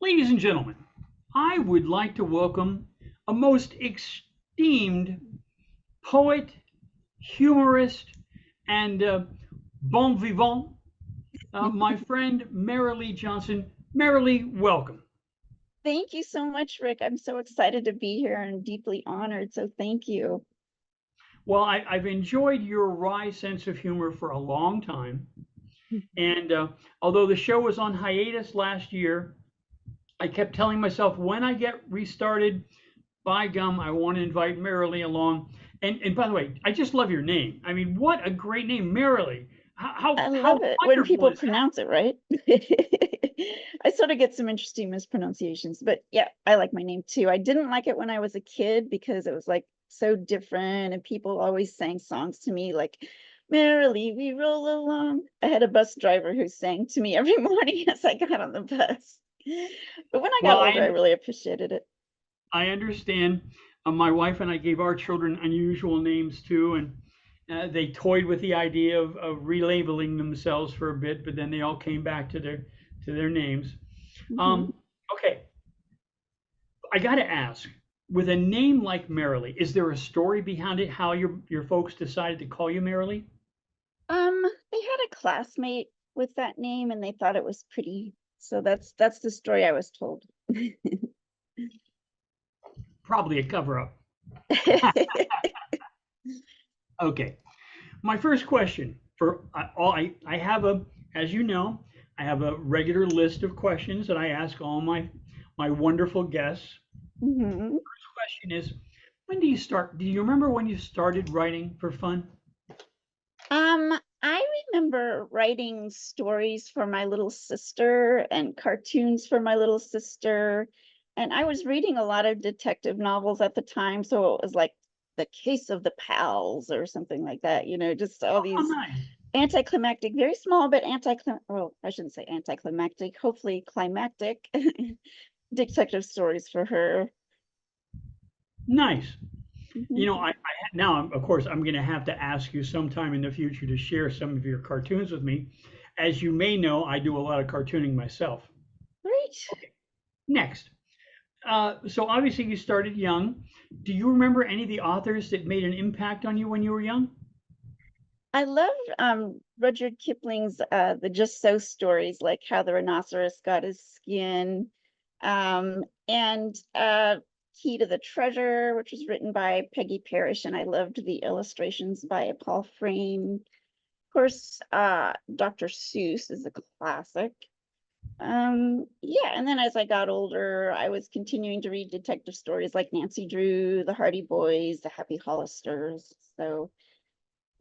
Ladies and gentlemen, I would like to welcome a most esteemed poet, humorist, and bon vivant, my friend Merilee Johnson. Merilee, welcome. Thank you so much, Rick. I'm so excited to be here and deeply honored. So thank you. Well, I've enjoyed your wry sense of humor for a long time. And although the show was on hiatus last year, I kept telling myself when I get restarted, by gum, I want to invite Merilee along. And by the way, I just love your name. I mean, what a great name, Merilee. I How love it when wonderful people is that? pronounce it right. I sort of get some interesting mispronunciations, but yeah, I like my name too. I didn't like it when I was a kid because it was like so different, and people always sang songs to me like "Merrily we roll along." I had a bus driver who sang to me every morning as I got on the bus. But when I got Well, older, I really appreciated it. I understand. My wife and I gave our children unusual names too, and they toyed with the idea of relabeling themselves for a bit, but then they all came back to their names. Mhm. Um, okay, I got to ask, with a name like Merilee, is there a story behind it? How your folks decided to call you Merilee? They had a classmate with that name and they thought it was pretty. So that's the story I was told. Probably a cover up. Okay, my first question for I have a, as you know, I have a regular list of questions that I ask all my wonderful guests. Mhm. Question is, when do you start? Do you remember when you started writing for fun? I remember writing stories for my little sister and cartoons for my little sister. And I was reading a lot of detective novels at the time. So it was like The Case of the Pals or something like that, just all Oh, these nice. anticlimactic, very small, but well, I shouldn't say anticlimactic, hopefully climactic detective stories for her. Nice. You know, Mhm. now, of course, I'm going to have to ask you sometime in the future to share some of your cartoons with me. As you may know, I do a lot of cartooning myself. Great. Okay, next. So obviously you started young. Do you remember any of the authors that made an impact on you when you were young? I loved Rudyard Kipling's the Just So stories, like how the rhinoceros got his skin, and Key to the Treasure, which was written by Peggy Parish, and I loved the illustrations by Paul Frame. Of course, Dr. Seuss is a classic. Yeah, and then as I got older, I was continuing to read detective stories like Nancy Drew, the Hardy Boys, the Happy Hollisters. So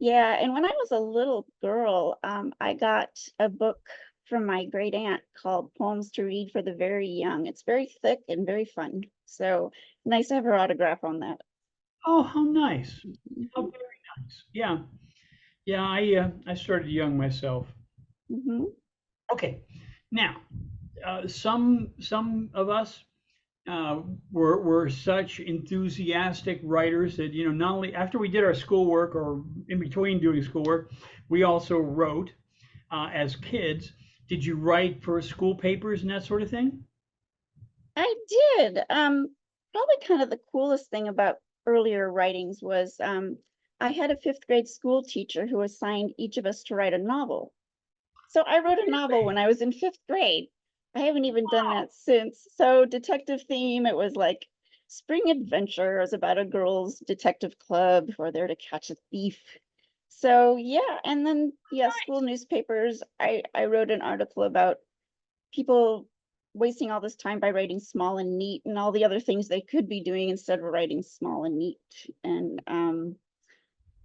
yeah, and when I was a little girl, I got a book from my great aunt called Poems to Read for the Very Young. It's very thick and very fun. So nice to have her autograph on that. Oh, how nice. How Mhm, very nice. Yeah. Yeah, I started young myself. mhm. Okay. Now, some of us uh, were such enthusiastic writers that, not only after we did our schoolwork or in between doing schoolwork, we also wrote as kids. Did you write for school papers and that sort of thing? I did. Probably kind of the coolest thing about earlier writings was I had a fifth grade school teacher who assigned each of us to write a novel. So I wrote a novel when I was in fifth grade. I haven't even done that since. So detective theme, it was like spring adventure. It was about a girls' detective club who are there to catch a thief. So yeah, and then yeah, school newspapers. I wrote an article about people wasting all this time by writing small and neat and all the other things they could be doing instead of writing small and neat. And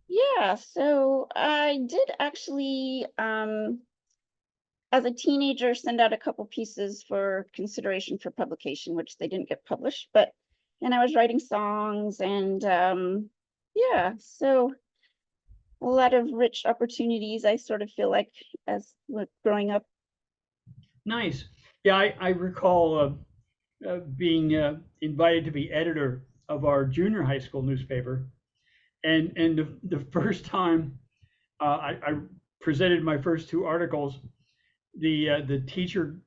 yeah, so I did actually as a teenager send out a couple pieces for consideration for publication, which they didn't get published, but and I was writing songs and yeah, so a lot of rich opportunities I sort of feel like as growing up. Nice. Yeah, I recall being invited to be editor of our junior high school newspaper, and the first time I presented my first two articles, the teacher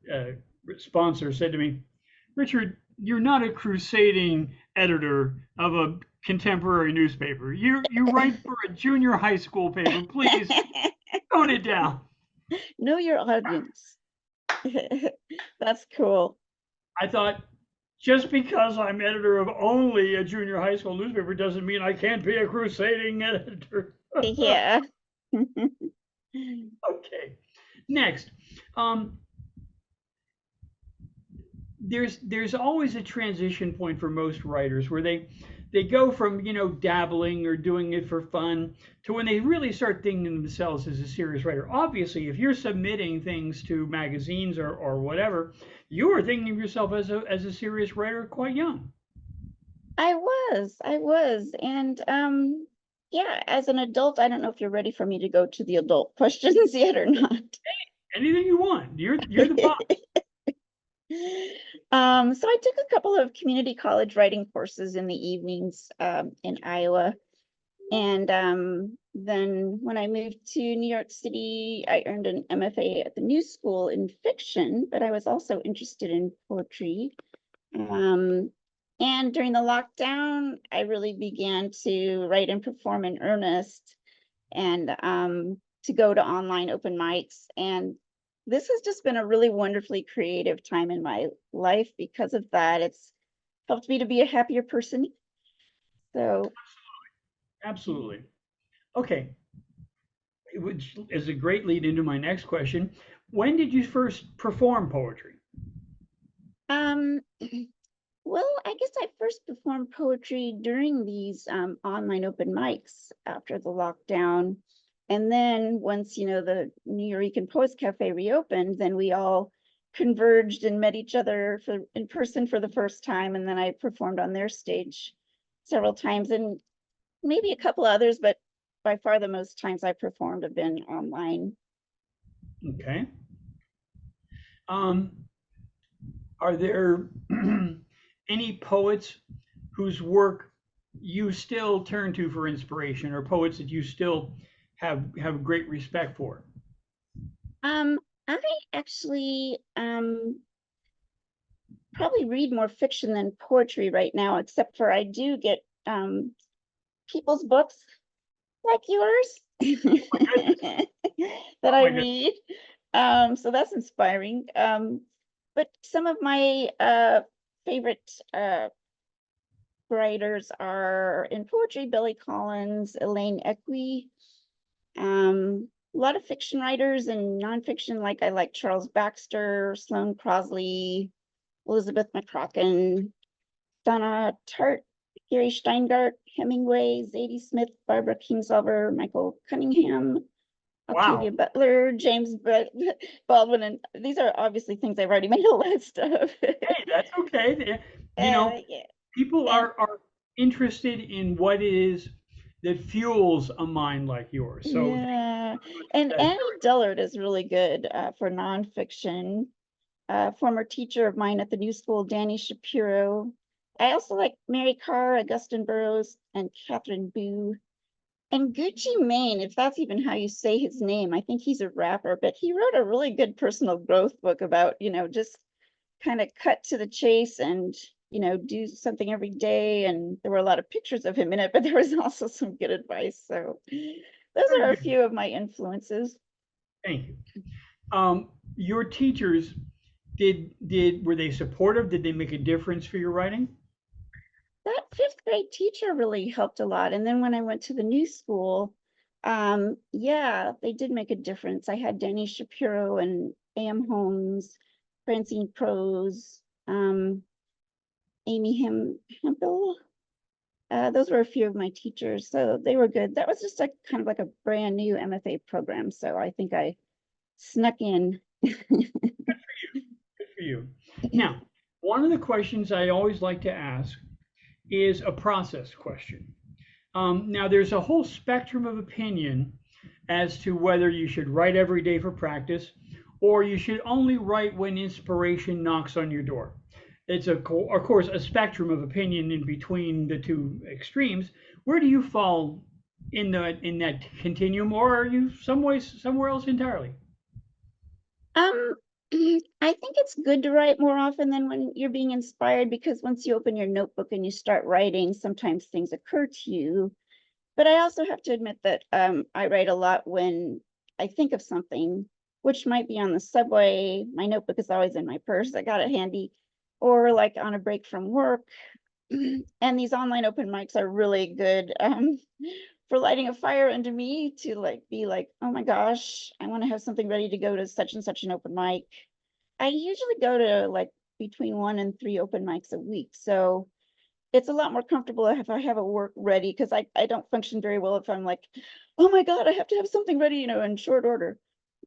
sponsor said to me, Richard, you're not a crusading editor of a contemporary newspaper. You write for a junior high school paper. Please tone it down. Know your audience. That's cool. I thought just because I'm editor of only a junior high school newspaper doesn't mean I can't be a crusading editor. Yeah. Okay. Next, um, there's always a transition point for most writers where they go from dabbling or doing it for fun to when they really start thinking of themselves as a serious writer. Obviously, if you're submitting things to magazines or whatever, you are thinking of yourself as a serious writer quite young. I was. And yeah, as an adult, I don't know if you're ready for me to go to the adult questions yet or not. Anything you want. You're the boss. So I took a couple of community college writing courses in the evenings in Iowa. And then when I moved to New York City, I earned an MFA at the New School in fiction, but I was also interested in poetry. And during the lockdown, I really began to write and perform in earnest and to go to online open mics. And this has just been a really wonderfully creative time in my life because of that. It's helped me to be a happier person. So, Absolutely. Okay, which is a great lead into my next question. When did you first perform poetry? um, well, I guess I first performed poetry during these online open mics after the lockdown. And then once, the New Eurekan Poets Cafe reopened, then we all converged and met each other in person for the first time. And then I performed on their stage several times and maybe a couple others, but by far the most times I performed have been online. Okay. Um, are there any poets whose work you still turn to for inspiration, or poets that you still have great respect for? Um, I actually probably read more fiction than poetry right now, except for I do get people's books like yours My goodness. that Oh I my goodness. read. So that's inspiring. But some of my favorite writers are in poetry, Billy Collins, Elaine Equi, a lot of fiction writers and nonfiction, like I like Charles Baxter, Sloane Crosley, Elizabeth McCracken, Donna Tartt, Gary Steingart, Hemingway, Zadie Smith, Barbara Kingsolver, Michael Cunningham, Wow. Octavia Butler, Baldwin, and these are obviously things I've already made a list of. Hey, that's okay. Yeah, People and are interested in what it is that fuels a mind like yours. So yeah, and that's Annie Dillard is really good for nonfiction. Former teacher of mine at the New School, Danny Shapiro. I also like Mary Carr, Augustine Burroughs, and Catherine Boo. And Gucci Mane, if that's even how you say his name, I think he's a rapper, but he wrote a really good personal growth book about, just kind of cut to the chase and, do something every day. And there were a lot of pictures of him in it, but there was also some good advice. So those very are a good. few of my influences. Thank you. Your teachers did were they supportive? Did they make a difference for your writing? That fifth grade teacher really helped a lot. And then when I went to the new school, yeah, they did make a difference. I had Danny Shapiro and A.M. Holmes, Francine Prose, Amy Hempel. Those were a few of my teachers, so they were good. That was just a kind of like a brand new MFA program, so I think I snuck in. Good for you. Now, one of the questions I always like to ask is a process question. Now, there's a whole spectrum of opinion as to whether you should write every day for practice or you should only write when inspiration knocks on your door. It's of course a spectrum of opinion in between the two extremes. Where do you fall in that continuum, or are you somewhere else entirely? Um, I think it's good to write more often than when you're being inspired, because once you open your notebook and you start writing, sometimes things occur to you. But I also have to admit that I write a lot when I think of something, which might be on the subway. My notebook is always in my purse. I got it handy, or like on a break from work. And these online open mics are really good for lighting a fire under me to like be like, oh my gosh, I want to have something ready to go to such and such an open mic. I usually go to like between 1 and 3 open mics a week. So it's a lot more comfortable if I have a work ready, because I don't function very well if I'm like, oh my God, I have to have something ready, in short order.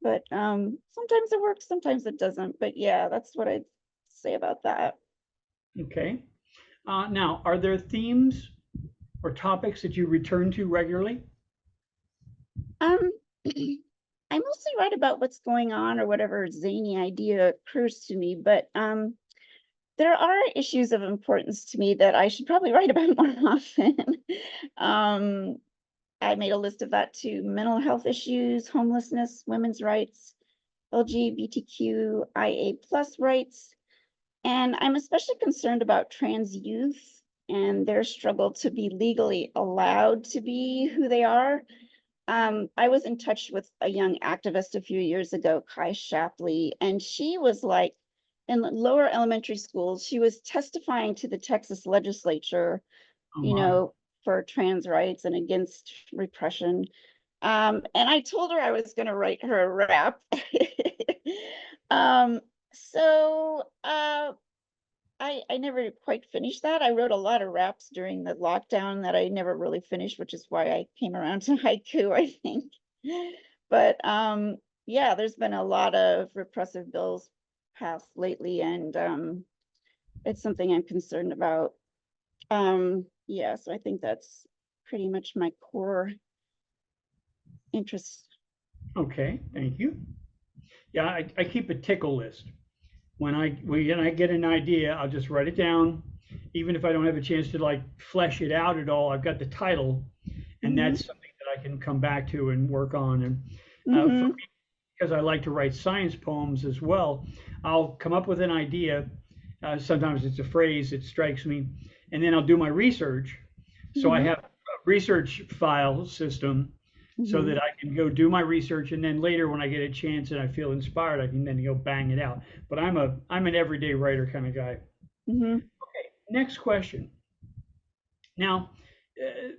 But sometimes it works, sometimes it doesn't. But yeah, that's what I'd say about that. Okay. Now, are there themes or topics that you return to regularly? Um, I mostly write about what's going on or whatever zany idea occurs to me, but there are issues of importance to me that I should probably write about more often. um, I made a list of that too: mental health issues, homelessness, women's rights, LGBTQIA plus rights, and I'm especially concerned about trans youth and their struggle to be legally allowed to be who they are. I was in touch with a young activist a few years ago, Kai Shapley, and she was like in lower elementary schools, she was testifying to the Texas legislature, Oh you my. know, for trans rights and against repression. And I told her I was going to write her a rap. um, so I never quite finished that. I wrote a lot of raps during the lockdown that I never really finished, which is why I came around to haiku, I think. But yeah, there's been a lot of repressive bills passed lately, and it's something I'm concerned about. Yeah, so I think that's pretty much my core interest. Okay, thank you. Yeah, I keep a tickle list. When I get an idea, I'll just write it down. Even if I don't have a chance to like flesh it out at all, I've got the title, and Mm-hmm. that's something that I can come back to and work on. And for Mm-hmm. me, because I like to write science poems as well, I'll come up with an idea. Sometimes it's a phrase that strikes me, and then I'll do my research. So I Mm-hmm. have a research file system so Mm-hmm. that I can go do my research, and then later when I get a chance and I feel inspired, I can then go bang it out. But I'm an everyday writer kind of guy. Mm-hmm. Okay, next question. Now, uh,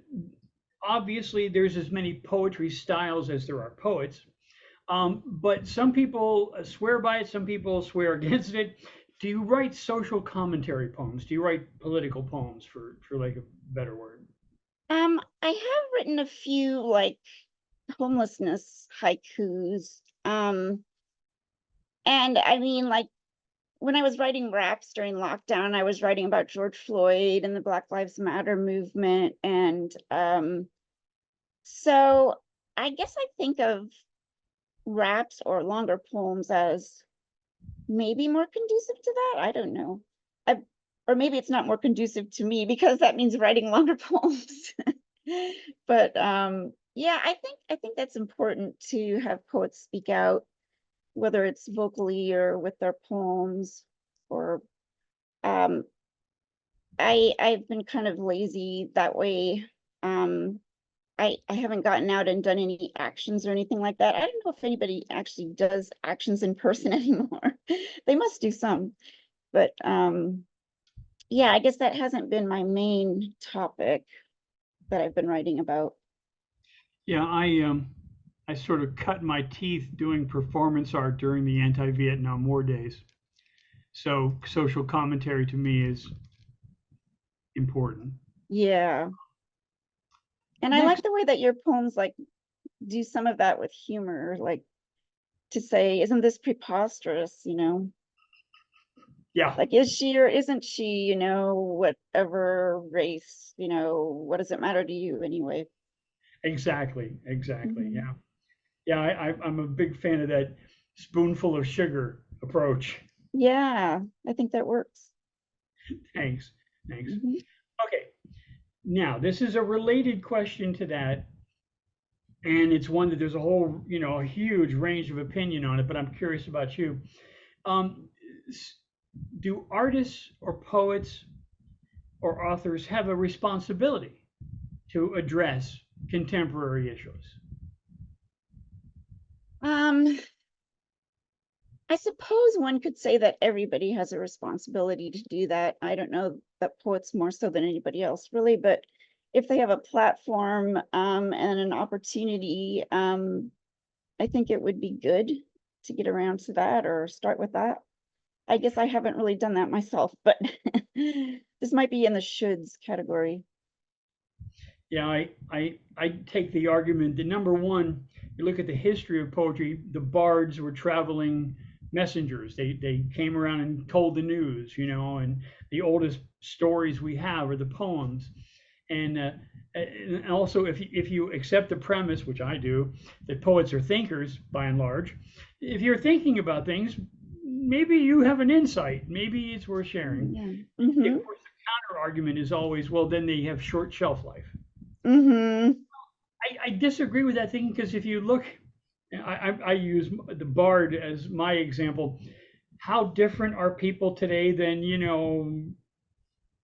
obviously, there's as many poetry styles as there are poets, but some people swear by it, some people swear against it. Do you write social commentary poems? Do you write political poems, for like a better word? I have written a few like homelessness haikus. And I mean, like when I was writing raps during lockdown, I was writing about George Floyd and the Black Lives Matter movement. And so I guess I think of raps or longer poems as maybe more conducive to that. I don't know. I, or maybe it's not more conducive to me because that means writing longer poems. But yeah, I think that's important to have poets speak out, whether it's vocally or with their poems. Or um I've been kind of lazy that way. um I haven't gotten out and done any actions or anything like that. I don't know if anybody actually does actions in person anymore. They must do some. But yeah, I guess that hasn't been my main topic that I've been writing about. Yeah, I sort of cut my teeth doing performance art during the anti-Vietnam War days. So social commentary to me is important. Yeah. And I like Next, the way that your poems like do some of that with humor, like to say, isn't this preposterous, yeah, Like, is she or isn't she, whatever race, what does it matter to you anyway? exactly, exactly. Hmm. Yeah, yeah. I'm a big fan of that spoonful of sugar approach. Yeah, I think that works. Thanks, thanks. Hmm. Okay, now this is a related question to that, and it's one that there's a whole, a huge range of opinion on it. But I'm curious about you. Um, do artists or poets or authors have a responsibility to address contemporary issues? Um, I suppose one could say that everybody has a responsibility to do that. I don't know that poets more so than anybody else, really, but if they have a platform and an opportunity, I think it would be good to get around to that or start with that. I guess I haven't really done that myself, but this might be in the shoulds category. Yeah, I take the argument that number one, you look at the history of poetry, the bards were traveling messengers. They came around and told the news, and the oldest stories we have are the poems. And also, if you accept the premise, which I do, that poets are thinkers by and large, if you're thinking about things, maybe you have an insight. Maybe it's worth sharing. Yeah. Of course, the counter argument is always, well, then they have short shelf life. Mm-hmm. I disagree with that thinking because if you look, I use the Bard as my example. How different are people today than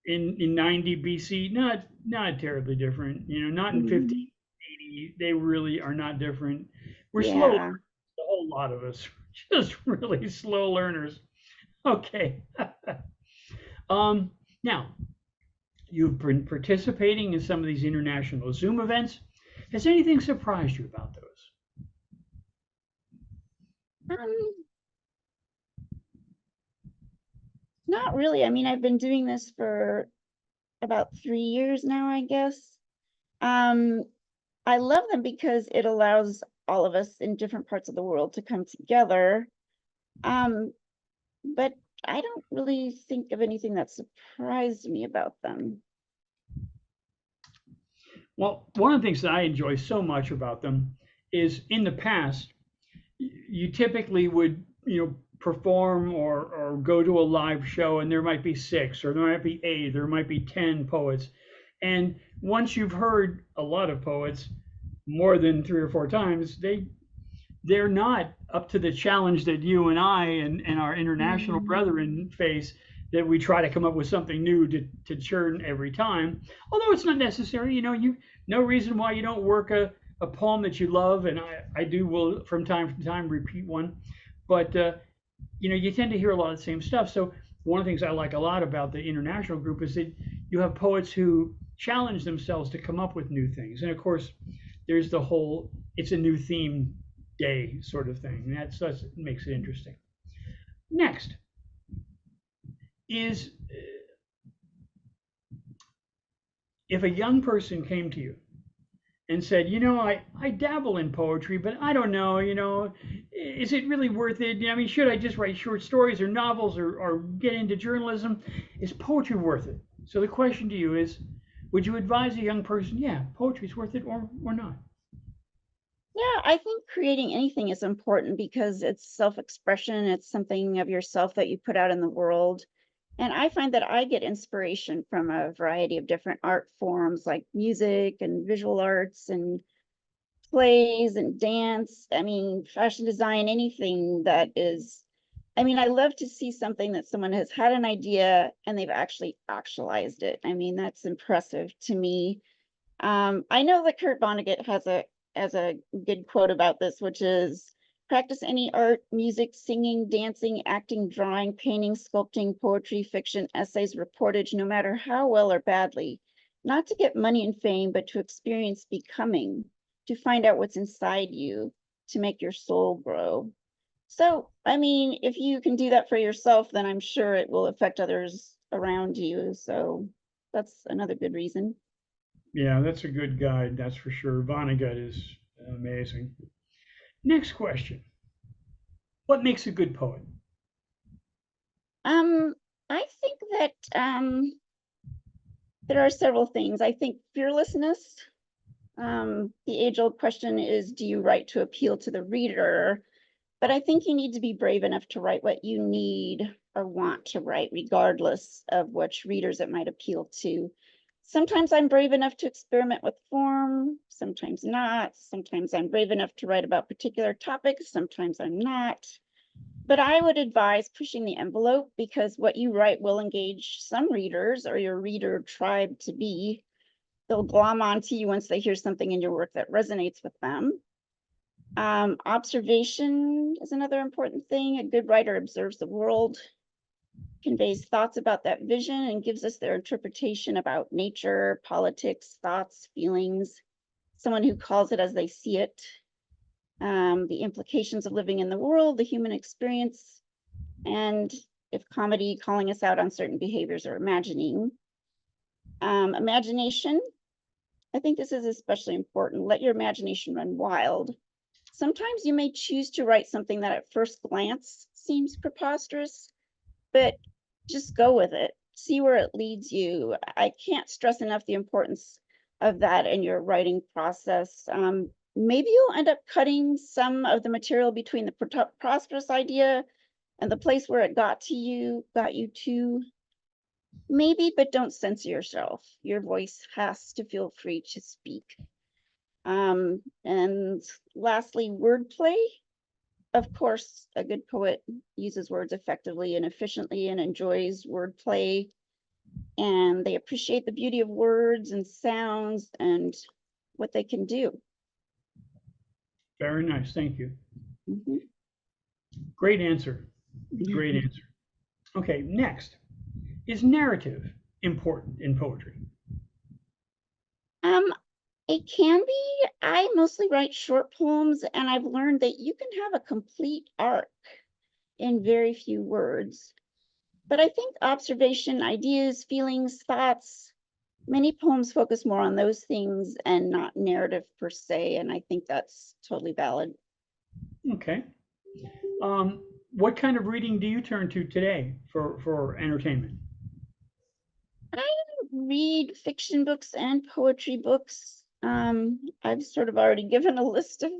in 90 BC? Not terribly different. Not in Mm-hmm. 1580. They really are not different. We're slow learners, Yeah. a whole lot of us, just really slow learners. Okay. um, Now you've been participating in some of these international Zoom events. Has anything surprised you about those? Um, Not really. I mean, I've been doing this for about 3 years now, I guess. Um, I love them because it allows all of us in different parts of the world to come together. Um, but I don't really think of anything that surprised me about them. Well, one of the things that I enjoy so much about them is in the past, you typically would, perform or go to a live show and there might be six or there might be eight, there might be 10 poets. And once you've heard a lot of poets more than three or four times, they're not up to the challenge that you and I and our international Mm, brethren face, that we try to come up with something new to churn every time. Although it's not necessary, you no reason why you don't work a poem that you love, and I do will from time to time repeat one, but you tend to hear a lot of the same stuff. So one of the things I like a lot about the international group is that you have poets who challenge themselves to come up with new things, and of course there's the whole it's a new theme day sort of thing. That's makes it interesting. Next is if a young person came to you and said, I dabble in poetry, but I don't know, is it really worth it? I mean, should I just write short stories or novels or get into journalism? Is poetry worth it? So the question to you is, would you advise a young person, yeah, poetry's worth it or not? yeah, I think creating anything is important because it's self-expression. It's something of yourself that you put out in the world. And I find that I get inspiration from a variety of different art forms like music and visual arts and plays and dance. I mean, fashion design, anything that is, I mean, I love to see something that someone has had an idea and they've actually actualized it. I mean, that's impressive to me. I know that Kurt Vonnegut has a good quote about this, which is practice any art, music, singing, dancing, acting, drawing, painting, sculpting, poetry, fiction, essays, reportage, no matter how well or badly, not to get money and fame, but to experience becoming, to find out what's inside you, to make your soul grow. So, I mean, if you can do that for yourself, then I'm sure it will affect others around you. So that's another good reason. Yeah, that's a good guide, that's for sure. Vonnegut is amazing. Next question. What makes a good poet? Um, I think that there are several things. I think fearlessness. The age-old question is, do you write to appeal to the reader? But I think you need to be brave enough to write what you need or want to write, regardless of which readers it might appeal to. Sometimes I'm brave enough to experiment with form, sometimes not. Sometimes I'm brave enough to write about particular topics, sometimes I'm not. But I would advise pushing the envelope, because what you write will engage some readers, or your reader tribe to be. They'll glom onto you once they hear something in your work that resonates with them. Observation is another important thing. A good writer observes the world, conveys thoughts about that vision, and gives us their interpretation about nature, politics, thoughts, feelings. Someone who calls it as they see it. The implications of living in the world, the human experience, and if comedy, calling us out on certain behaviors or imagining. Imagination, I think this is especially important. Let your imagination run wild. Sometimes you may choose to write something that at first glance seems preposterous, but just go with it. See where it leads you. I can't stress enough the importance of that in your writing process. Maybe you'll end up cutting some of the material between the prosperous idea and the place where it got you to. Maybe, but don't censor yourself. Your voice has to feel free to speak. And lastly, wordplay. Of course, a good poet uses words effectively and efficiently and enjoys wordplay, and they appreciate the beauty of words and sounds and what they can do. Very nice. Thank you. Mhm. Great answer. Great answer. Okay, next. Is narrative important in poetry? Um, it can be. I mostly write short poems, and I've learned that you can have a complete arc in very few words. But I think observation, ideas, feelings, thoughts, many poems focus more on those things and not narrative per se, and I think that's totally valid. Okay. What kind of reading do you turn to today for entertainment? I read fiction books and poetry books. I've sort of already given a list of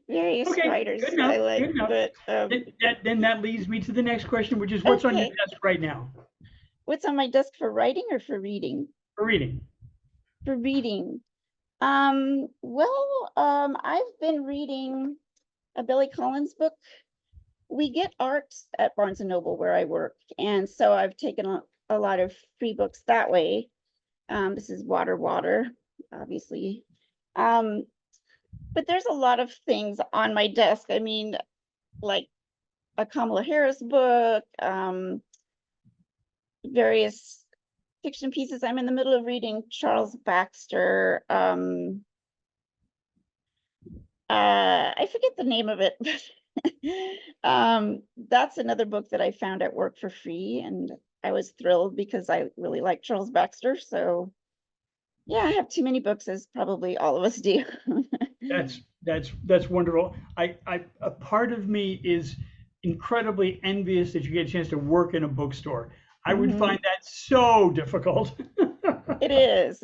various Okay, good writers enough. I like, Good enough. but Then that leads me to the next question, which is what's on your okay. desk right now What's on my desk for writing or for reading? for reading? For reading. I've been reading a Billy Collins book. We get arts at Barnes and Noble where I work, and so I've taken a lot of free books that way. This is Water, obviously. Um, but there's a lot of things on my desk. I mean, like a Kamala Harris book, various fiction pieces. I'm in the middle of reading Charles Baxter. I forget the name of it. That's another book that I found at work for free, and I was thrilled because I really like Charles Baxter. So yeah, I have too many books, as probably all of us do. That's wonderful. A part of me is incredibly envious that you get a chance to work in a bookstore. I would Mhm. find that so difficult. It is,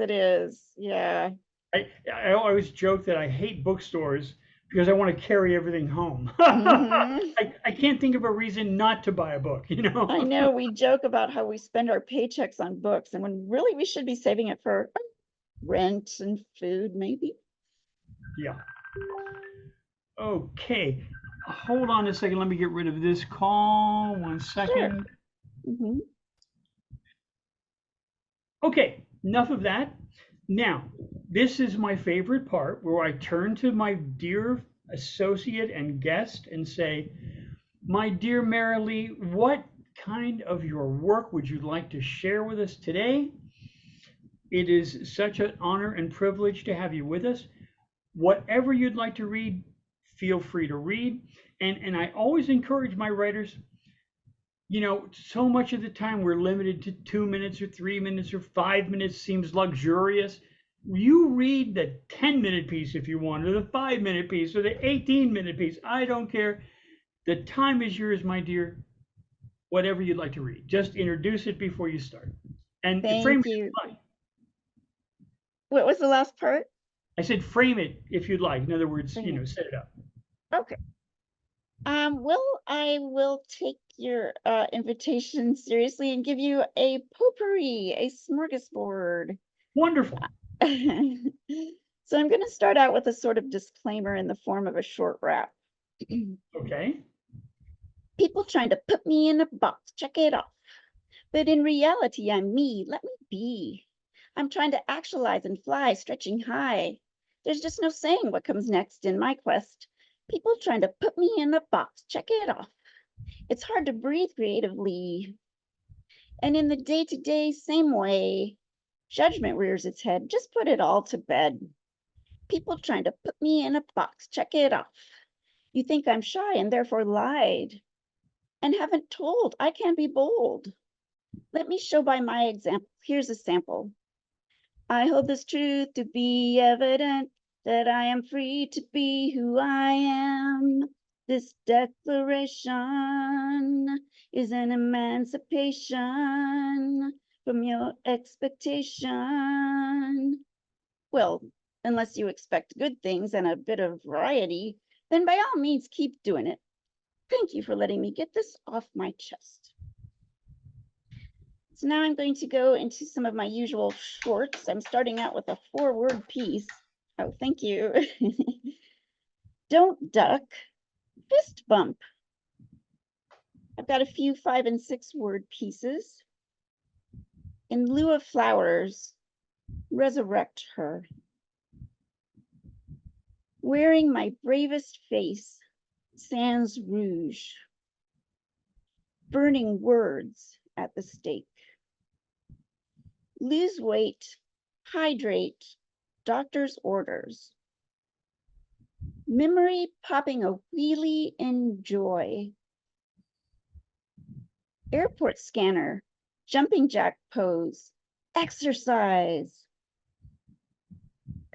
yeah. I always joke that I hate bookstores because I want to carry everything home. Hmm. I can't think of a reason not to buy a book, you know? I know we joke about how we spend our paychecks on books, and when really we should be saving it for rent and food, maybe. Yeah. Okay. Hold on a second. Let me get rid of this call. One Sure. second. Hmm. Okay. Enough of that. Now, this is my favorite part where I turn to my dear associate and guest and say, my dear Merilee, what kind of your work would you like to share with us today? It is such an honor and privilege to have you with us. Whatever you'd like to read, feel free to read. And I always encourage my writers, so much of the time we're limited to 2 minutes or 3 minutes or 5 minutes seems luxurious. You read the 10-minute piece if you want, or the 5-minute piece, or the 18-minute piece. I don't care. The time is yours, my dear. Whatever you'd like to read, just introduce it before you start. And frame Thank it if you. you'd like. What was the last part? I said frame it if you'd like. In other words, Bring it. set it up. Okay. I will take your invitation seriously and give you a potpourri, a smorgasbord. Wonderful. So I'm going to start out with a sort of disclaimer in the form of a short rap. Okay. People trying to put me in a box, check it off. But in reality, I'm me, let me be. I'm trying to actualize and fly, stretching high. There's just no saying what comes next in my quest. People trying to put me in a box, check it off. It's hard to breathe creatively. And in the day-to-day, same way, judgment rears its head, just put it all to bed. People trying to put me in a box, check it off. You think I'm shy and therefore lied and haven't told I can be bold. Let me show by my example. Here's a sample. I hold this truth to be evident that I am free to be who I am. This declaration is an emancipation from your expectation. Well, unless you expect good things and a bit of variety, then by all means keep doing it. Thank you for letting me get this off my chest. So now I'm going to go into some of my usual shorts. I'm starting out with a 4-word piece. Oh, thank you. Don't duck, fist bump. I've got a few 5- and 6-word pieces. In lieu of flowers, resurrect her. Wearing my bravest face, sans rouge. Burning words at the stake. Lose weight, hydrate, doctor's orders. Memory popping a wheelie in joy. Airport scanner, jumping jack pose, exercise.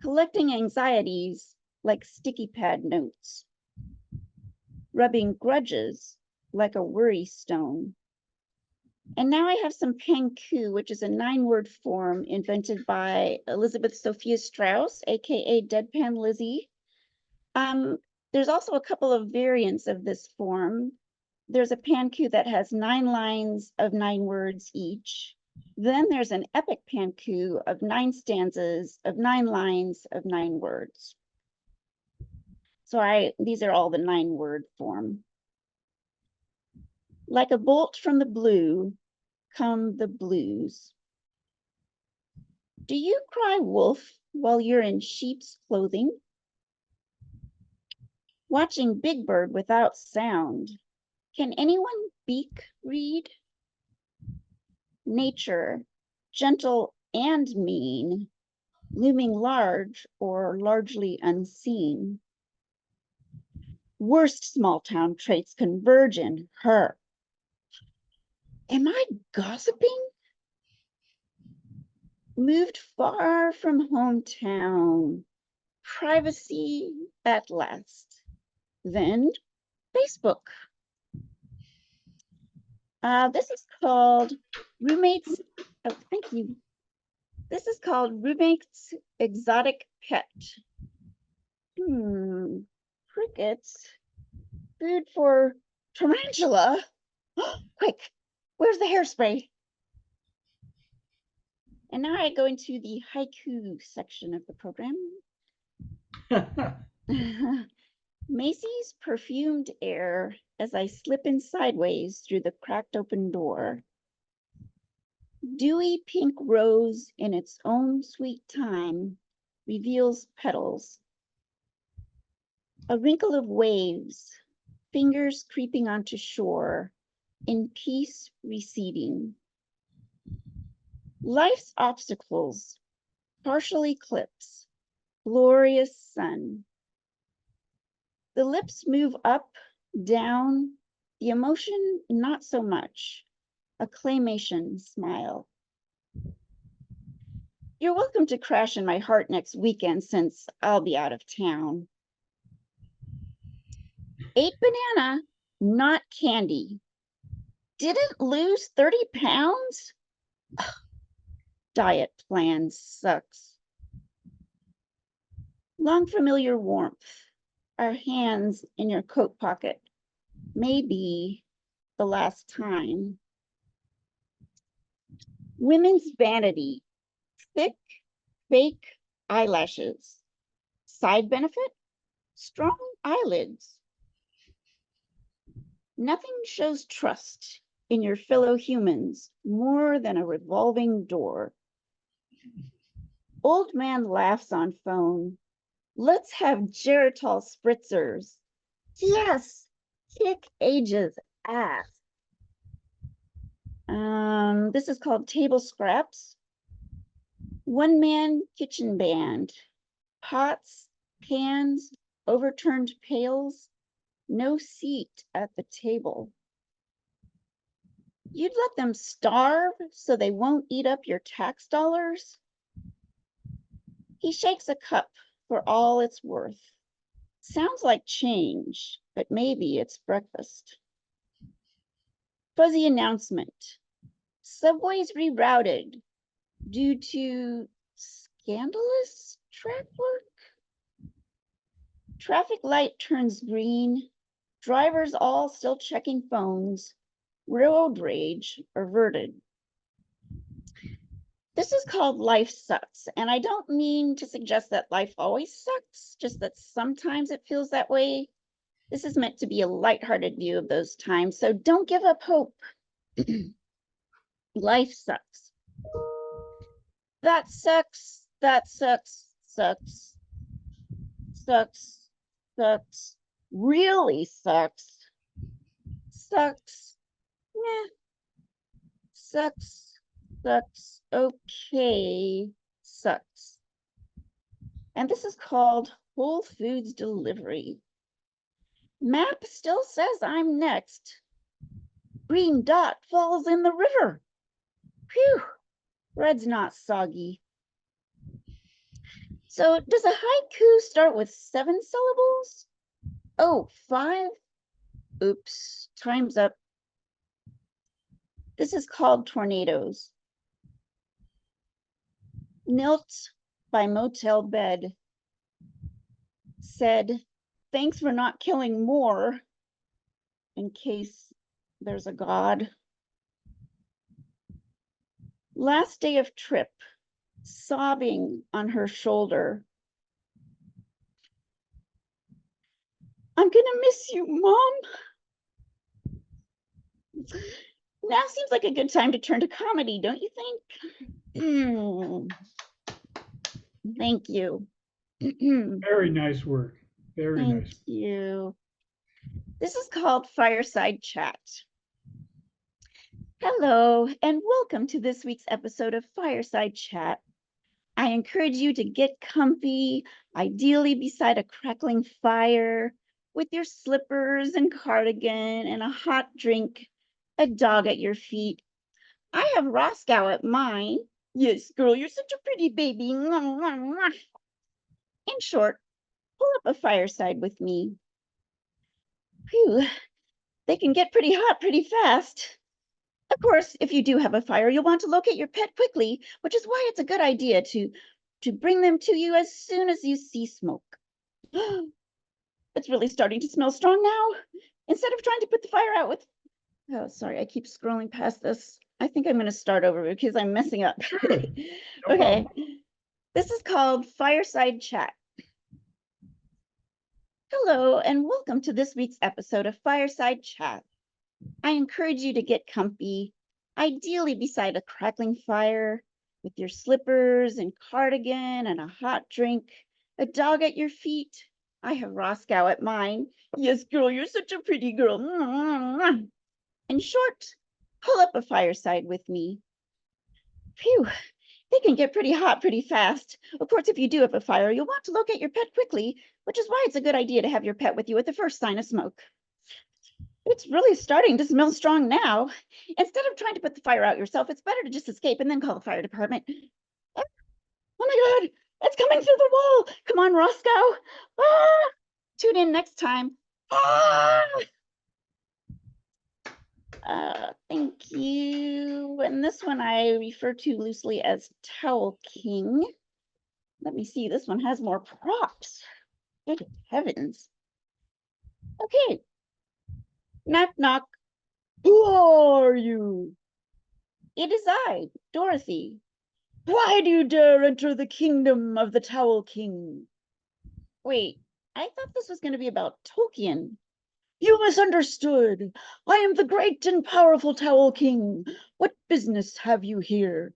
Collecting anxieties like sticky pad notes. Rubbing grudges like a worry stone. And now I have some panku, which is a 9-word form invented by Elizabeth Sophia Strauss, aka Deadpan Lizzie. There's also a couple of variants of this form. There's a panku that has 9 lines of 9 words each. Then there's an epic panku of 9 stanzas of 9 lines of 9 words. So these are all the 9-word form. Like a bolt from the blue, come the blues. Do you cry wolf while you're in sheep's clothing? Watching Big Bird without sound. Can anyone beak read? Nature, gentle and mean, looming large or largely unseen. Worst small town traits converge in her. Am I gossiping? Moved far from hometown, privacy at last. Then Facebook. This is called Roommates. Oh, thank you. This is called Roommates Exotic Pet. Crickets. Food for tarantula. Quick, where's the hairspray? And now I go into the haiku section of the program. Macy's perfumed air as I slip in sideways through the cracked open door. Dewy pink rose in its own sweet time reveals petals. A wrinkle of waves, fingers creeping onto shore, in peace receding. Life's obstacles, partial eclipse, glorious sun. The lips move up, down, the emotion not so much, a claymation smile. You're welcome to crash in my heart next weekend since I'll be out of town. 8 banana, not candy. Didn't lose 30 pounds? Ugh, diet plan sucks. Long familiar warmth, our hands in your coat pocket, maybe the last time. Women's vanity, thick, fake eyelashes. Side benefit, strong eyelids. Nothing shows trust in your fellow humans more than a revolving door. Old man laughs on phone. Let's have Geritol spritzers. Yes, kick age's ass. This is called Table Scraps. One man kitchen band. Pots, pans, overturned pails, no seat at the table. You'd let them starve so they won't eat up your tax dollars? He shakes a cup for all it's worth. Sounds like change, but maybe it's breakfast. Fuzzy announcement. Subways rerouted due to scandalous track work. Traffic light turns green. Drivers all still checking phones. Road rage averted. This is called Life Sucks, and I don't mean to suggest that life always sucks, just that sometimes it feels that way. This is meant to be a lighthearted view of those times, so don't give up hope. Life sucks. That sucks, sucks, sucks, really sucks, meh, sucks, okay, sucks. And this is called Whole Foods Delivery. Map still says I'm next. Green dot falls in the river. Phew, red's not soggy. So does a haiku start with 7 syllables? Oh, 5? Oops, time's up. This is called Tornadoes. Knelt by motel bed. Said, thanks for not killing more, in case there's a God. Last day of trip, sobbing on her shoulder. I'm gonna miss you, Mom. Now seems like a good time to turn to comedy, don't you think? Thank you. Very nice work. Very nice. Thank you. This is called Fireside Chat. Hello, and welcome to this week's episode of Fireside Chat. I encourage you to get comfy, ideally beside a crackling fire, with your slippers and cardigan and a hot drink, a dog at your feet. I have Roscoe at mine. Yes, girl, you're such a pretty baby. In short, pull up a fireside with me. Phew, they can get pretty hot pretty fast. Of course, if you do have a fire, you'll want to locate your pet quickly, which is why it's a good idea to bring them to you as soon as you see smoke. It's really starting to smell strong now. Instead of trying to put the fire out with... Oh, sorry, I keep scrolling past this. I think I'm going to start over because I'm messing up. Okay, this is called Fireside Chat. Hello, and welcome to this week's episode of Fireside Chat. I encourage you to get comfy, ideally beside a crackling fire, with your slippers and cardigan and a hot drink, a dog at your feet. I have Roscoe at mine. Yes, girl, you're such a pretty girl. In short, pull up a fireside with me. Phew, they can get pretty hot pretty fast. Of course, if you do have a fire, you'll want to locate your pet quickly, which is why it's a good idea to have your pet with you at the first sign of smoke. It's really starting to smell strong now. Instead of trying to put the fire out yourself, it's better to just escape and then call the fire department. Oh my God, it's coming through the wall. Come on, Roscoe. Ah! Tune in next time. Ah! Thank you. And this one I refer to loosely as Towel King. Let me see, this one has more props. Good heavens. Okay. Knock, knock. Who are you? It is I, Dorothy. Why do you dare enter the kingdom of the Towel King? Wait, I thought this was going to be about Tolkien. You misunderstood. I am the great and powerful Towel King. What business have you here?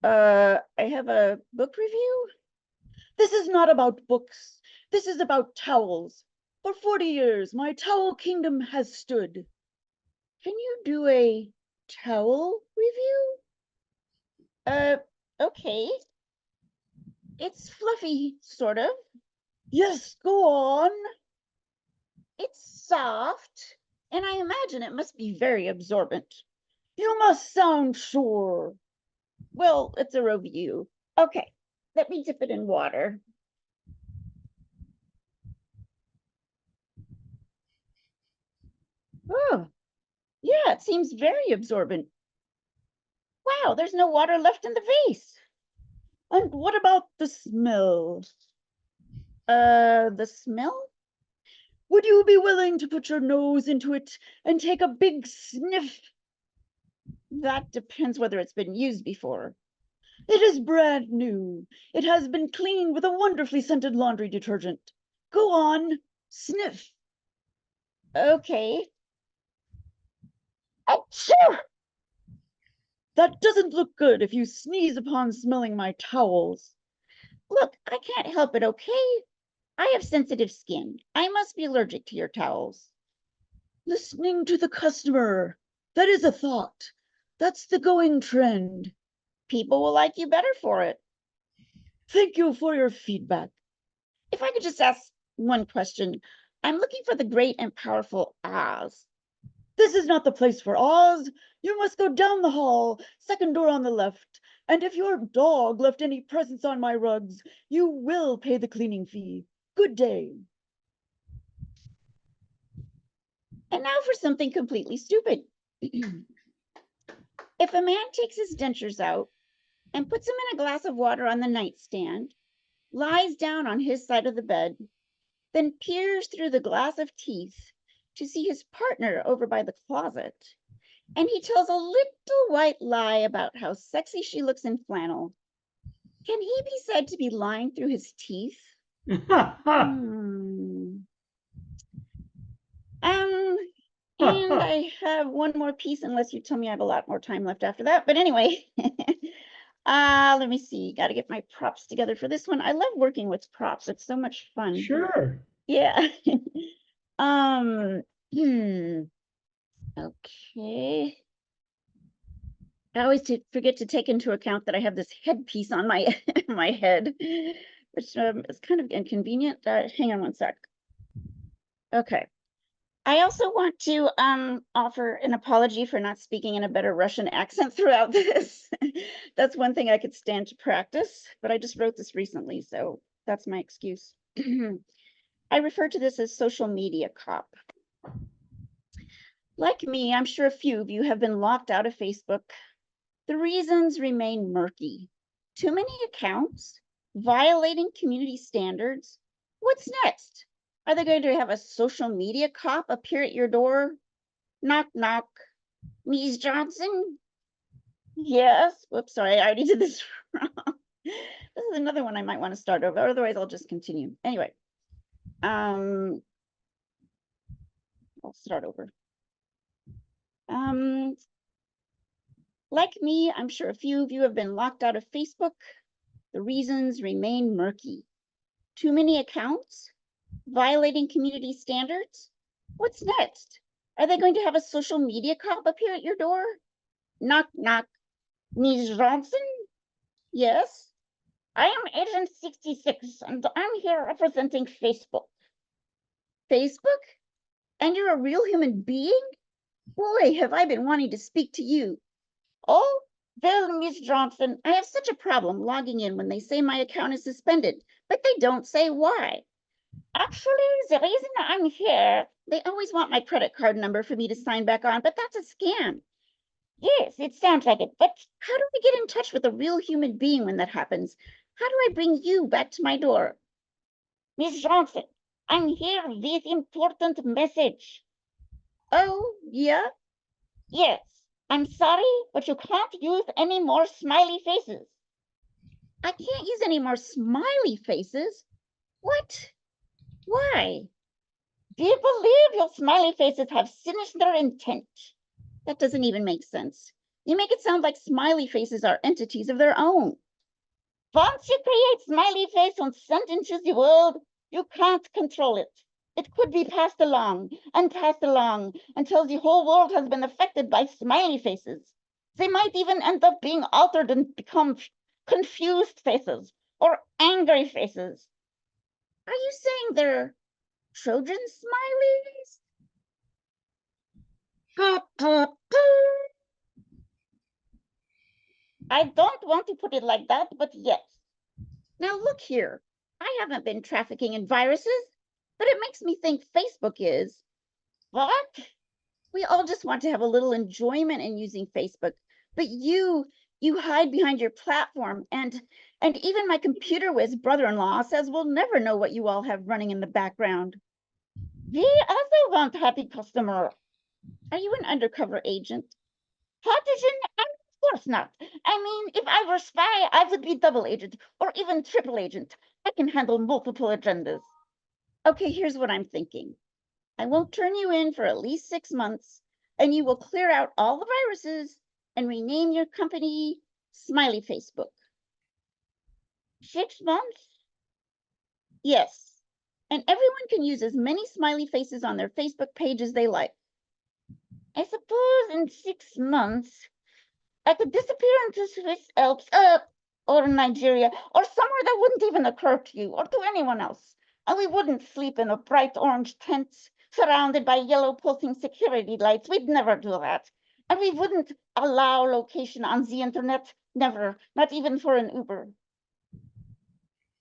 I have a book review. This is not about books. This is about towels. For 40 years, my towel kingdom has stood. Can you do a towel review? Okay. It's fluffy, sort of. Yes, go on. It's soft, and I imagine it must be very absorbent. You must sound sure. Well, it's a review. Okay, let me dip it in water. Oh, yeah, it seems very absorbent. Wow, there's no water left in the vase. And what about the smell? The smell? Would you be willing to put your nose into it and take a big sniff? That depends whether it's been used before. It is brand new. It has been cleaned with a wonderfully scented laundry detergent. Go on, sniff. Okay. Achoo! That doesn't look good if you sneeze upon smelling my towels. Look, I can't help it, okay? I have sensitive skin. I must be allergic to your towels. Listening to the customer. That is a thought. That's the going trend. People will like you better for it. Thank you for your feedback. If I could just ask one question, I'm looking for the great and powerful Oz. This is not the place for Oz. You must go down the hall, second door on the left. And if your dog left any presents on my rugs, you will pay the cleaning fee. Good day. And now for something completely stupid. If a man takes his dentures out and puts them in a glass of water on the nightstand, lies down on his side of the bed, then peers through the glass of teeth to see his partner over by the closet, and he tells a little white lie about how sexy she looks in flannel, can he be said to be lying through his teeth? And I have one more piece, unless you tell me I have a lot more time left after that. But anyway, let me see. Got to get my props together for this one. I love working with props. It's so much fun. Sure. Yeah. Okay. I always forget to take into account that I have this headpiece on my my head, which is kind of inconvenient. Hang on one sec. Okay. I also want to offer an apology for not speaking in a better Russian accent throughout this. That's one thing I could stand to practice, but I just wrote this recently, so that's my excuse. I refer to this as social media cop. Like me, I'm sure a few of you have been locked out of Facebook. The reasons remain murky. Too many accounts, violating community standards. What's next? Are they going to have a social media cop appear at your door? Knock, knock. Ms. Johnson? Yes. Whoops, sorry, I already did this wrong. This is another one I might want to start over. Otherwise, I'll just continue. Anyway, I'll start over. Like me, I'm sure a few of you have been locked out of Facebook. The reasons remain murky. Too many accounts? Violating community standards? What's next? Are they going to have a social media cop appear at your door? Knock, knock. Ms. Johnson? Yes? I am Agent 66, and I'm here representing Facebook. Facebook? And you're a real human being? Boy, have I been wanting to speak to you. Oh, well, Miss Johnson, I have such a problem logging in when they say my account is suspended, but they don't say why. Actually, the reason I'm here, they always want my credit card number for me to sign back on, but that's a scam. Yes, it sounds like it, but how do I get in touch with a real human being when that happens? How do I bring you back to my door? Miss Johnson, I'm here with important message. Oh, yeah? Yes. I'm sorry, but you can't use any more smiley faces. I can't use any more smiley faces? What? Why? Do you believe your smiley faces have sinister intent? That doesn't even make sense. You make it sound like smiley faces are entities of their own. Once you create smiley face and send into the world, you can't control it. It could be passed along until the whole world has been affected by smiley faces. They might even end up being altered and become confused faces or angry faces. Are you saying they're Trojan smileys? I don't want to put it like that, but yes. Now look here. I haven't been trafficking in viruses, but it makes me think Facebook is. What? We all just want to have a little enjoyment in using Facebook, but you hide behind your platform, and even my computer whiz brother-in-law says we'll never know what you all have running in the background. We also want happy customer. Are you an undercover agent? How did you know? Of course not. I mean, if I were spy, I would be double agent or even triple agent. I can handle multiple agendas. Okay, here's what I'm thinking. I won't turn you in for at least 6 months, and you will clear out all the viruses and rename your company Smiley Facebook. 6 months? Yes. And everyone can use as many smiley faces on their Facebook page as they like. I suppose in 6 months, I could disappear into Swiss Alps, or Nigeria, or somewhere that wouldn't even occur to you or to anyone else. And we wouldn't sleep in a bright orange tent surrounded by yellow pulsing security lights. We'd never do that. And we wouldn't allow location on the internet. Never, not even for an Uber.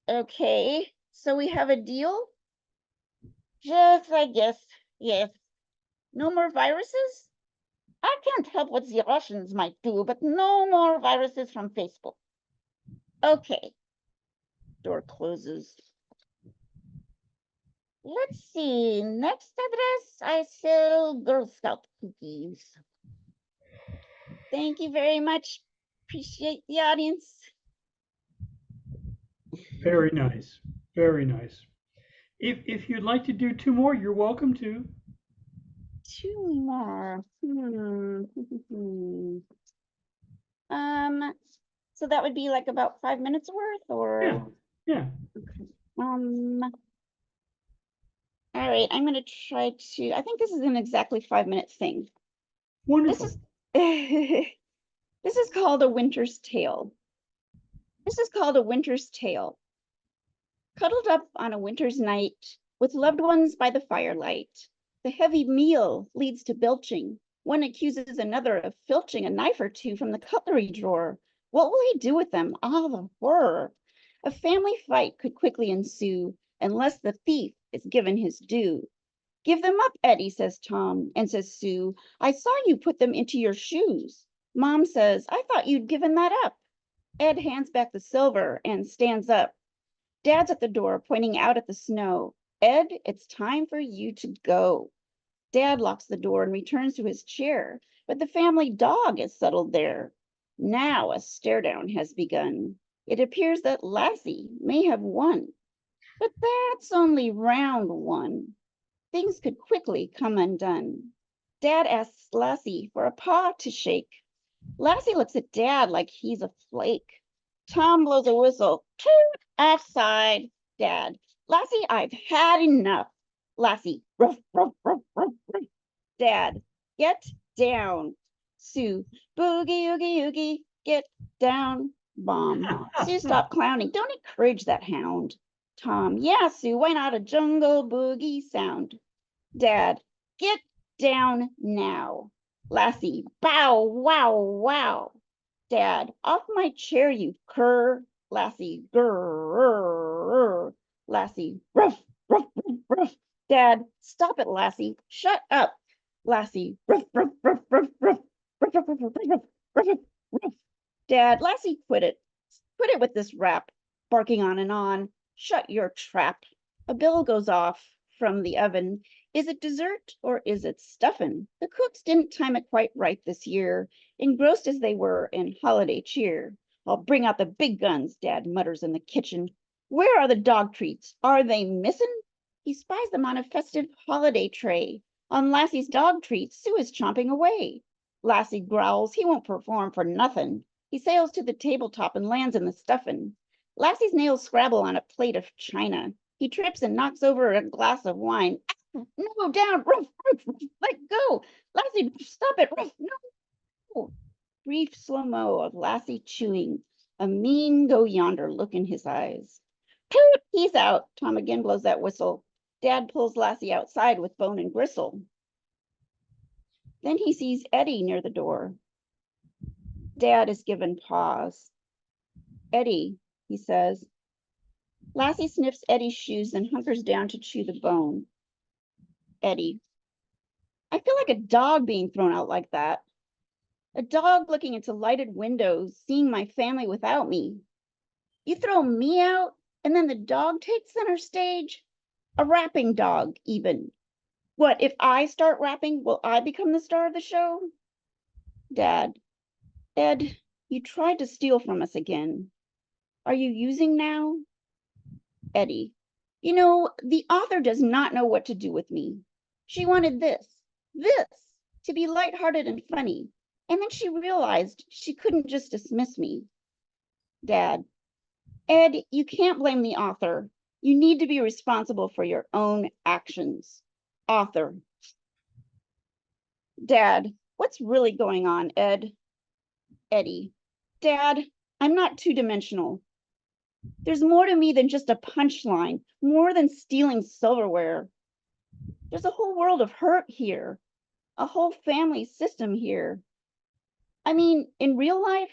Okay, so we have a deal? Just, I guess, yes. No more viruses? I can't help what the Russians might do, but no more viruses from Facebook. Okay. Door closes. Let's see. Next address, I sell Girl Scout cookies. Thank you very much. Appreciate the audience. Very nice. Very nice. If you'd like to do 2 more, you're welcome to. 2 more. So that would be like about 5 minutes worth, or Yeah. okay. All right, I'm gonna try to. I think this is an exactly 5-minute thing. Wonderful. This is called A Winter's Tale. This is called A Winter's Tale. Cuddled up on a winter's night with loved ones by the firelight, the heavy meal leads to belching. One accuses another of filching a knife or two from the cutlery drawer. What will he do with them? Ah, the horror. A family fight could quickly ensue unless the thief is given his due. Give them up, Eddie, says Tom, and says Sue. I saw you put them into your shoes. Mom says, I thought you'd given that up. Ed hands back the silver and stands up. Dad's at the door, pointing out at the snow. Ed, it's time for you to go. Dad locks the door and returns to his chair, but the family dog is settled there. Now a stare down has begun. It appears that Lassie may have won, but that's only round 1. Things could quickly come undone. Dad asks Lassie for a paw to shake. Lassie looks at Dad like he's a flake. Tom blows a whistle. Toot, offside. Dad, Lassie, I've had enough. Lassie, ruff, ruff, ruff, ruff, ruff. Dad, get down. Sue, boogie, oogie, oogie, get down. Mom, Sue, stop clowning. Don't encourage that hound. Tom, yeah, Sue, why not a jungle boogie sound? Dad, get down now. Lassie, bow, wow, wow. Dad, off my chair, you cur. Lassie, grrr. Lassie, ruff, ruff, ruff, ruff. Dad, stop it, Lassie. Shut up. Lassie, ruff, ruff, ruff, ruff, ruff, ruff, ruff, ruff, ruff, ruff, ruff, ruff. Dad, Lassie, quit it. Quit it with this rap. Barking on and on. Shut your trap. A bell goes off from the oven. Is it dessert or is it stuffin'? The cooks didn't time it quite right this year, engrossed as they were in holiday cheer. I'll bring out the big guns, Dad mutters in the kitchen. Where are the dog treats? Are they missing? He spies them on a festive holiday tray. On Lassie's dog treats, Sue is chomping away. Lassie growls he won't perform for nothing. He sails to the tabletop and lands in the stuffin'. Lassie's nails scrabble on a plate of china. He trips and knocks over a glass of wine. Ah, no, down, Ruff, Ruff, Ruff, let go. Lassie, stop it, Ruff, no. Brief slow-mo of Lassie chewing, a mean go yonder look in his eyes. Toot, he's out. Tom again blows that whistle. Dad pulls Lassie outside with Bone and Gristle. Then he sees Eddie near the door. Dad is given pause. Eddie, he says. Lassie sniffs Eddie's shoes and hunkers down to chew the bone. Eddie, I feel like a dog being thrown out like that. A dog looking into lighted windows, seeing my family without me. You throw me out, and then the dog takes center stage? A rapping dog, even. What, if I start rapping, will I become the star of the show? Dad, Ed, you tried to steal from us again. Are you using now? Eddie, you know, the author does not know what to do with me. She wanted this, to be lighthearted and funny. And then she realized she couldn't just dismiss me. Dad, Ed, you can't blame the author. You need to be responsible for your own actions. Author. Dad, what's really going on, Ed? Eddie, Dad, I'm not two-dimensional. There's more to me than just a punchline, more than stealing silverware. There's a whole world of hurt here, a whole family system here. I mean, in real life,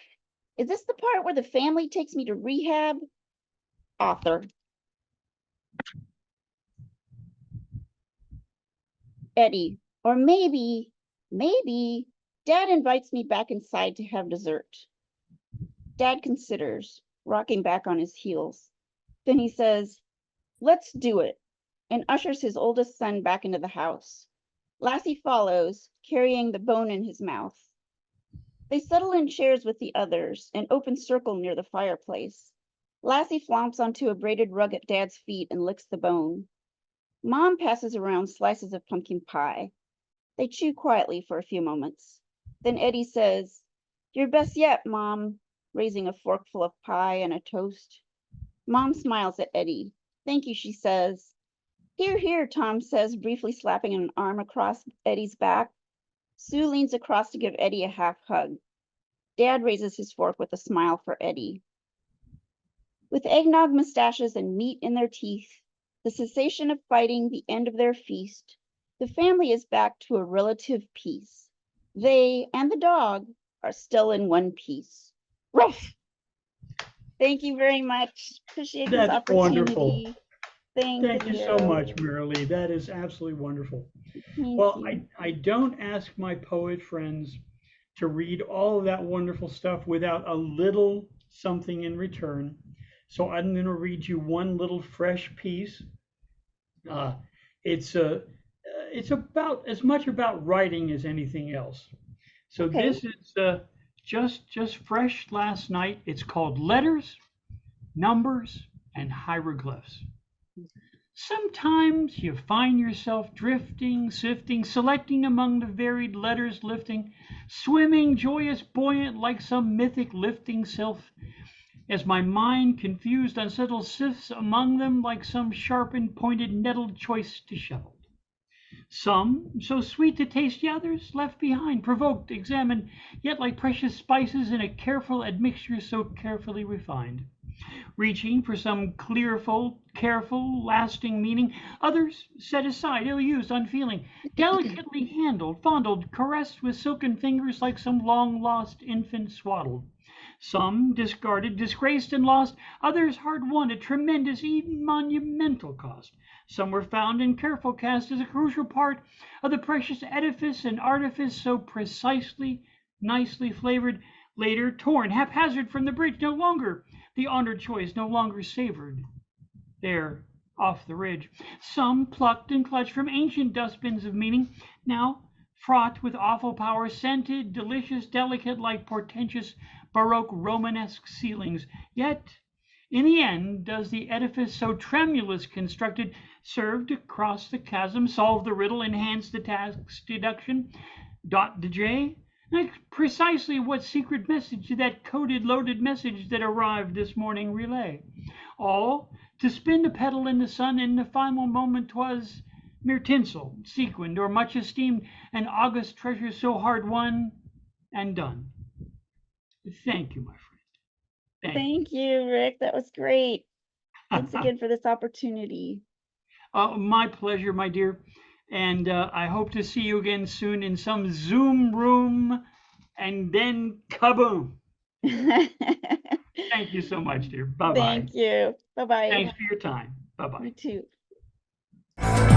is this the part where the family takes me to rehab? Author. Eddie, or maybe, Dad invites me back inside to have dessert. Dad considers, rocking back on his heels. Then he says, let's do it, and ushers his oldest son back into the house. Lassie follows, carrying the bone in his mouth. They settle in chairs with the others, an open circle near the fireplace. Lassie flomps onto a braided rug at Dad's feet and licks the bone. Mom passes around slices of pumpkin pie. They chew quietly for a few moments. Then Eddie says, your best yet, Mom, raising a forkful of pie and a toast. Mom smiles at Eddie. Thank you, she says. Here, here, Tom says, briefly slapping an arm across Eddie's back. Sue leans across to give Eddie a half hug. Dad raises his fork with a smile for Eddie. With eggnog mustaches and meat in their teeth, the cessation of fighting, the end of their feast, the family is back to a relative peace. They and the dog are still in one piece. Ruff! Thank you very much. Appreciate this That's opportunity. wonderful. Thank you so you. much, Merilee. That is absolutely wonderful. Thank Well, you. I don't ask my poet friends to read all of that wonderful stuff without a little something in return. So I'm going to read you one little fresh piece. Uh, it's about as much about writing as anything else. So Okay. this is just fresh last night. It's called Letters, Numbers, and Hieroglyphs. Sometimes you find yourself drifting, sifting, selecting among the varied letters, lifting, swimming, joyous, buoyant, like some mythic lifting sylph, as my mind, confused, unsettled, sifts among them like some sharpened, pointed, nettled choice disheveled. Some so sweet to taste, the others left behind, provoked, examined, yet like precious spices in a careful admixture so carefully refined. Reaching for some clearful, careful, lasting meaning, others set aside, ill-used, unfeeling, delicately handled, fondled, caressed with silken fingers like some long-lost infant swaddled. Some discarded, disgraced, and lost, others hard-won at tremendous, even monumental cost. Some were found and careful cast as a crucial part of the precious edifice and artifice so precisely, nicely flavored, later torn haphazard from the bridge, no longer the honored choice, no longer savored there off the ridge. Some plucked and clutched from ancient dustbins of meaning, now fraught with awful power, scented, delicious, delicate, like portentous Baroque Romanesque ceilings, yet In the end, does the edifice so tremulous constructed serve to cross the chasm, solve the riddle, enhance the tax deduction, dot the J? Like precisely what secret message did that coded, loaded message that arrived this morning relay? All to spin the petal in the sun, in the final moment 'twas mere tinsel, sequined, or much esteemed, an august treasure so hard won and done. Thank you, my friend. Thank you, Rick. That was great. Thanks again for this opportunity. My pleasure, my dear. And I hope to see you again soon in some Zoom room. And then kaboom. Thank you so much, dear. Bye-bye. Thank you. Bye-bye. Thanks for your time. Bye-bye. You too.